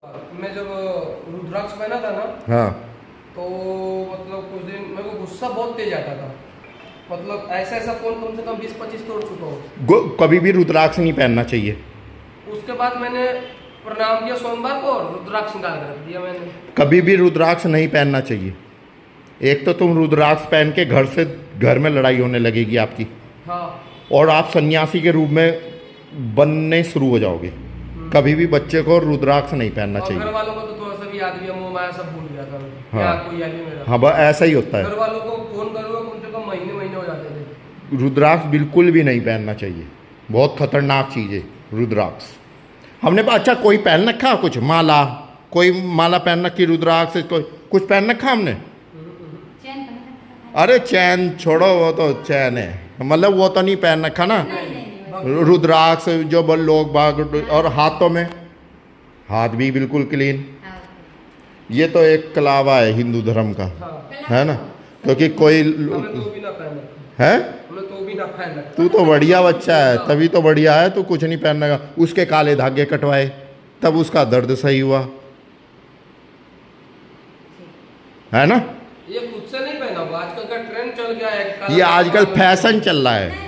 मैं जब रुद्राक्ष पहना था ना, हाँ। तो मतलब कुछ दिन मेरे को गुस्सा बहुत तेज आता था। मतलब ऐसा ऐसा फोन कम से कम 20-25 तोड़ चुका हूँ। कभी भी रुद्राक्ष नहीं पहनना चाहिए। उसके बाद मैंने प्रणाम किया सोमवार को, रुद्राक्ष निकाल कर रख दिया मैंने। कभी भी रुद्राक्ष नहीं पहनना चाहिए। एक तो तुम रुद्राक्ष पहन के घर में लड़ाई होने लगेगी आपकी, हाँ। और आप सन्यासी के रूप में बनने शुरू हो जाओगे। कभी भी बच्चे को रुद्राक्ष नहीं पहनना और चाहिए। घर वालों को तो थोड़ा सा भी याद भी मोह माया सब भूल गया था मैं। हाँ। क्या कोई याद नहीं मेरा। हाँ, बस ऐसा ही होता घर है। वालों को फोन करूँगा कम से कम महीने महीने हो जाते थे। रुद्राक्ष बिल्कुल भी नहीं पहनना चाहिए, बहुत खतरनाक चीज़ है रुद्राक्ष। हमने अच्छा कोई पहन रखा कुछ माला, कोई माला पहन रखी रुद्राक्ष, कोई कुछ पहन रखा हमने? अरे चैन छोड़ो, वो तो चैन है, मतलब वो तो नहीं पहन रखा ना। रुद्राक्ष जो लोग बाग, और हाथों में हाथ भी बिल्कुल क्लीन। ये तो एक कलावा है हिंदू धर्म का, है ना, क्योंकि कोई हमें तो भी ना पहन रखा। है। हमें तो भी ना पहन रखा। तू तो बढ़िया बच्चा है, तभी तो बढ़िया है। तू कुछ नहीं पहनने का। उसके काले धागे कटवाए तब उसका दर्द सही हुआ, है ना। ये खुद से नहीं पहना होगा, आजकल का ट्रेंड चल गया है। ये आजकल फैशन चल रहा है।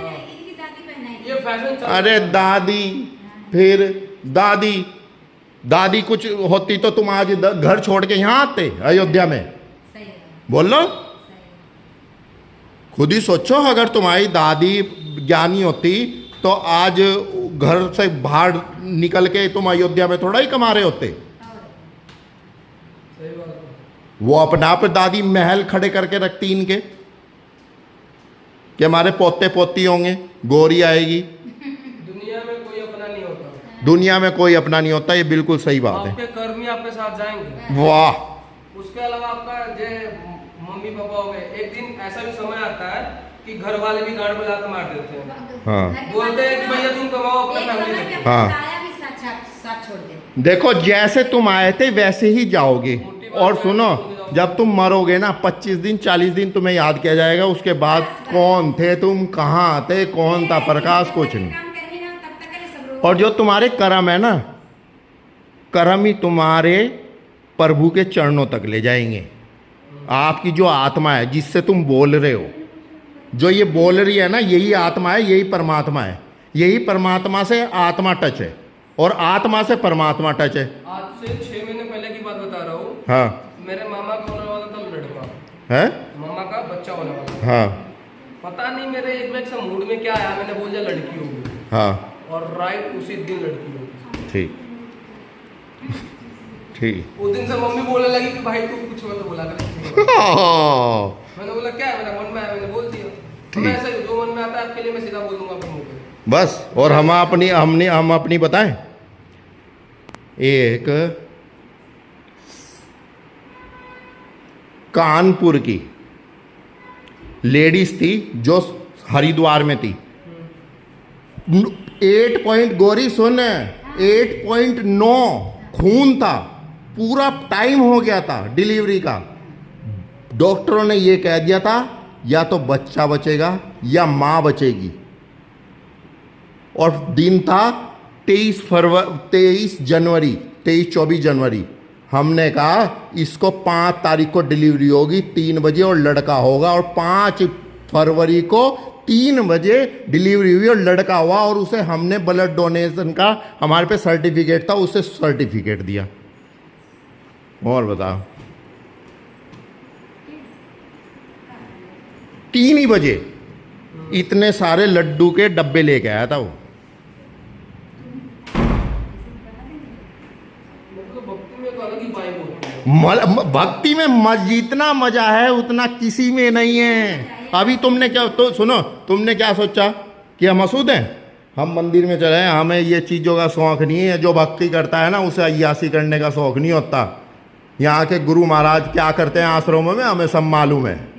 ये फैशन चल अरे दादी, फिर दादी कुछ होती तो तुम आज घर छोड़ के यहाँ आते अयोध्या में? बोलो, खुद ही सोचो, अगर तुम्हारी दादी ज्ञानी होती तो आज घर से बाहर निकल के तुम अयोध्या में थोड़ा ही कमा रहे होते। सही बात है। वो अपना आप दादी महल खड़े करके रखती इनके कि हमारे पोते पोती होंगे, गोरी आएगी। दुनिया में कोई अपना नहीं होता। दुनिया में कोई अपना नहीं होता, ये बिल्कुल सही बात है। आपके कर्मी आपके साथ जाएंगे। वाह। उसके अलावा आपका जो मम्मी पापा हो गए, एक दिन ऐसा भी समय आता है कि घर वाले भी गाड़ में लात मार देते हैं। हाँ। बोलते हैं कि भैया तुम कमाओ अपना फैमिली देखो। हाँ। देखो, जैसे तुम आए थे वैसे ही जाओगे। और सुनो, जब तुम मरोगे ना 25 दिन 40 दिन तुम्हें याद किया जाएगा। उसके बाद कौन थे तुम, कहाँ थे, कौन था प्रकाश, कुछ नहीं। और जो तुम्हारे कर्म है ना, कर्म ही तुम्हारे प्रभु के चरणों तक ले जाएंगे। आपकी जो आत्मा है जिससे तुम बोल रहे हो, जो ये बोल रही है ना, यही आत्मा है, यही परमात्मा है। यही परमात्मा से आत्मा टच है और आत्मा से परमात्मा टच है। आज से 6 महीने पहले की बात बता रहा हूँ। हाँ। मेरे मामा का होने वाला था लड़का, है। मामा का बच्चा होने वाला था। हाँ। पता नहीं मेरे एक बैग से मूड में क्या आया, मैंने बोल दिया लड़की होगी। हाँ। और राइट उसी दिन लड़की होगी। ठीक ठीक। उस दिन से मम्मी बोलने लगी कि भाई तू कुछ मत बोला कर। मैंने बोला क्या है, मेरा मन में आया मैंने बोल दिया। तो मैं ऐसा जो मन में आता है आपके लिए मैं सीधा बोल दूंगा अपने मुंह पे बस। और हम अपनी बताएं, एक कानपुर की लेडीज थी जो हरिद्वार में थी। 8 पॉइंट, गोरी सुन, 8.9 खून था, पूरा टाइम हो गया था डिलीवरी का। डॉक्टरों ने ये कह दिया था या तो बच्चा बचेगा या मां बचेगी। और दिन था 23 जनवरी 24 जनवरी। हमने कहा इसको 5 तारीख को डिलीवरी होगी 3 बजे और लड़का होगा। और 5 फरवरी को 3 बजे डिलीवरी हुई और लड़का हुआ। और उसे हमने ब्लड डोनेशन का, हमारे पे सर्टिफिकेट था, उसे सर्टिफिकेट दिया। और बताओ, 3 ही बजे इतने सारे लड्डू के डब्बे लेके आया था वो। मतलब भक्ति में तो अलग ही वाइब होती है। भक्ति में जितना मजा है उतना किसी में नहीं है। अभी तुमने क्या, तो सुनो, तुमने क्या सोचा कि हम मसूद हैं, हम मंदिर में चले, हमें ये चीज़ों का शौक़ नहीं है। जो भक्ति करता है ना उसे अय्यासी करने का शौक़ नहीं होता। यहाँ के गुरु महाराज क्या करते हैं आश्रमों में हमें सब मालूम है,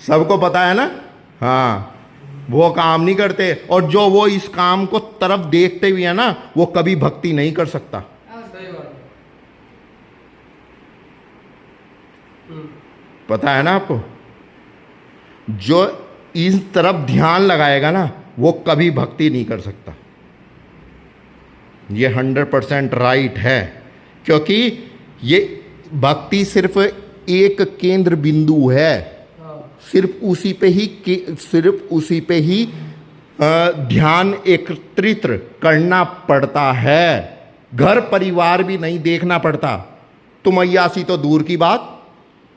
सबको पता है ना। हाँ, वो काम नहीं करते। और जो वो इस काम को तरफ देखते भी है ना, वो कभी भक्ति नहीं कर सकता। सही बात है। पता है ना आपको, जो इस तरफ ध्यान लगाएगा ना वो कभी भक्ति नहीं कर सकता। ये 100% राइट है, क्योंकि ये भक्ति सिर्फ एक केंद्र बिंदु है, हाँ। सिर्फ उसी पे ही ध्यान एकत्रित करना पड़ता है। घर परिवार भी नहीं देखना पड़ता। तुम अय्यासी तो दूर की बात,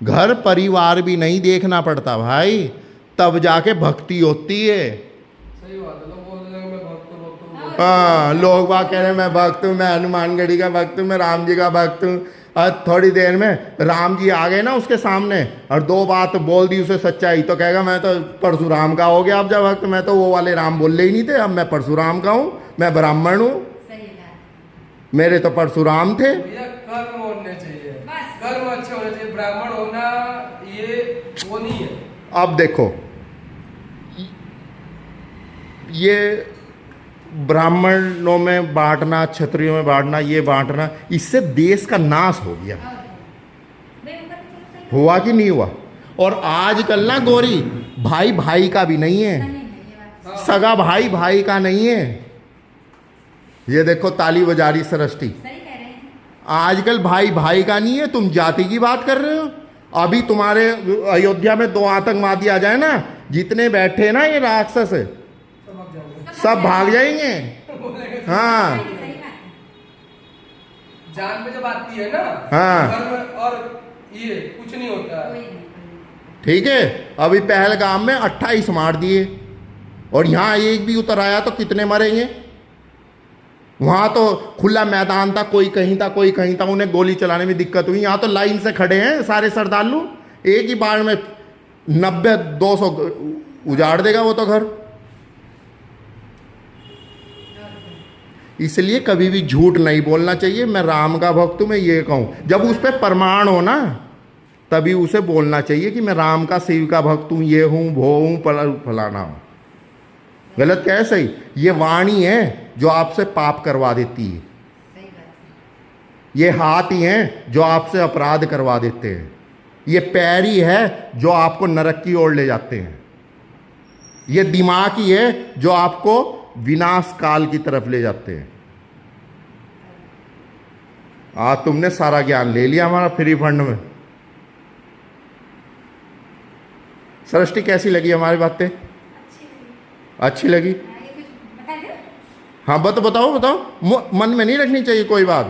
घर परिवार भी नहीं देखना पड़ता भाई, तब जाके भक्ति होती है। सही बात है, लोग बोल रहे हैं मैं भक्त हूँ। हाँ, लोग बात कह रहे हैं मैं भक्त हूँ, मैं हनुमानगढ़ी का भक्त हूँ, मैं राम जी का भक्त हूँ। और थोड़ी देर में राम जी आ गए ना उसके सामने और दो बात बोल दी उसे सच्चाई, तो कहेगा मैं तो परशुराम का हो गया अब जब वक्त, मैं तो वो वाले राम बोल ही नहीं थे, अब मैं परशुराम का हूँ, मैं ब्राह्मण हूँ, मेरे तो परशुराम थे। भैया कर्म होने चाहिए, कर्म अच्छे होने चाहिए, ब्राह्मण होना ये वो नहीं है। अब देखो, ये ब्राह्मणों में बांटना, क्षत्रियों में बांटना, ये बांटना, इससे देश का नाश हो गया। हुआ कि नहीं हुआ? और आजकल ना गौरी, भाई भाई का भी नहीं है, सगा भाई भाई का नहीं है। ये देखो ताली बजा रही सृष्टि, आजकल भाई भाई का नहीं है, तुम जाति की बात कर रहे हो। अभी तुम्हारे अयोध्या में 2 आतंकवादी आ जाए ना, जितने बैठे ना ये राक्षस सब भाग जाएंगे। हाँ, जान में जब आती है ना, हाँ, कर्म और ये कुछ नहीं होता। ठीक है। अभी पहलगाम में 28 मार दिए और यहाँ एक भी उतर आया तो कितने मरेंगे? वहां तो खुला मैदान था, कोई कहीं था कोई कहीं था, उन्हें गोली चलाने में दिक्कत हुई। यहाँ तो लाइन से खड़े हैं सारे श्रद्धालु, एक ही बार में 90-200 उजाड़ देगा वो तो घर। इसलिए कभी भी झूठ नहीं बोलना चाहिए। मैं राम का भक्त हूं, मैं ये कहूं, जब उस पर प्रमाण हो ना तभी उसे बोलना चाहिए कि मैं राम का शिव का भक्त हूं, ये हूं वो हूं फलाना हूं। गलत क्या है? सही। ये वाणी है जो आपसे पाप करवा देती है, ये हाथ ही हैं जो आपसे अपराध करवा देते हैं, ये पैर ही है जो आपको नरक की ओर ले जाते हैं, ये दिमाग ही है जो आपको विनाश काल की तरफ ले जाते हैं। आज तुमने सारा ज्ञान ले लिया हमारा फ्री फंड में। सृष्टि कैसी लगी हमारी बातें? अच्छी लगी? हाँ बताओ, मन में नहीं रखनी चाहिए कोई बात।